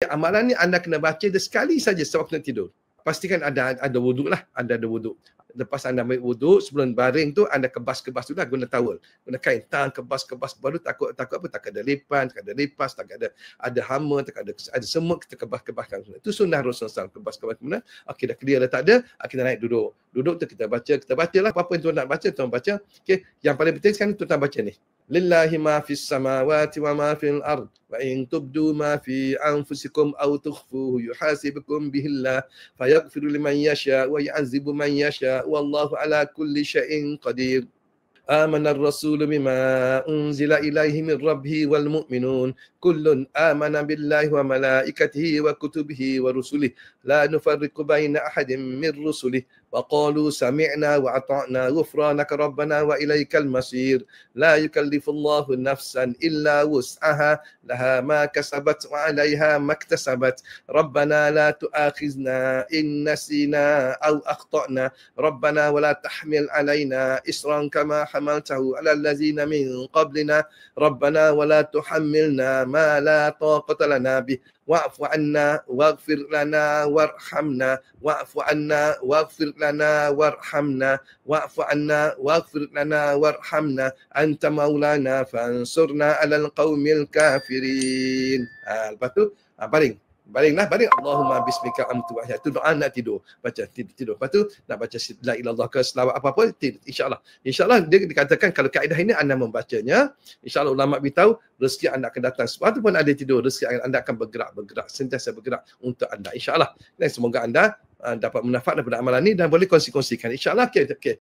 Amalan ni anda kena baca dia sekali saja sewaktu nak tidur. Pastikan ada wuduk lah, anda ada wuduk. Lepas anda ambil wuduk, sebelum baring tu anda kebas-kebas tu lah guna towel. Guna kain tang, kebas-kebas, baru takut apa, tak ada lipan, tak ada lipas, tak ada hama, tak ada semut, kita kebas-kebaskan. Itu sunnah Rasulullah SAW, kebas-kebas. Kemudian, okey dah clear dah tak ada, kita naik duduk. Duduk tu kita bacalah apa yang tuan nak baca, tuan baca. Okey, yang paling penting sekarang tuan baca ni. Lillahi ma fis samawati wa ma fil ard wa in tubdu ma fi anfusikum aw tukhfuhu yuhasibukum bihillah fayaghfiru liman yasha wa yu'adzibu man yasha wallahu ala kulli syai'in qadir. آمن الرسول بما أنزل إليه من ربه والمؤمنون كل آمن بالله وملائكته وكتبه ورسله لا نفرق بين أحد من رسله وقالوا سمعنا وأطعنا غفرانك ربنا وإليك المصير لا يكلف الله نفسا إلا وسعها لها ما كسبت وعليها ما اكتسبت ربنا لا تؤاخذنا إن نسينا أو أخطأنا ربنا ولا تحمل علينا إصرا كما حملته على الذين من قبلنا ربنا ولا تحملنا ما لا طاقة لنا به واعف عنا واغفر لنا وارحمنا واعف عنا واغفر لنا وارحمنا واعف عنا واغفر لنا وارحمنا أنت مولانا فانصرنا على القوم الكافرين. Lepas tu baringlah. Allahumma bismika amtu wa ahya. Itu doa nak tidur. Baca tidur. Lepas tu nak baca la ilaha illallah ke selawat apa-apa insya-Allah. Insya-Allah dia dikatakan kalau kaedah ini anda membacanya, insya-Allah ulama beritahu rezeki anda akan datang. Sebab tu pun ada tidur, rezeki anda akan bergerak, sentiasa bergerak untuk anda insya-Allah. Dan semoga anda dapat manfaat daripada amalan ini dan boleh kongsi-kongsikan insya-Allah. Okey.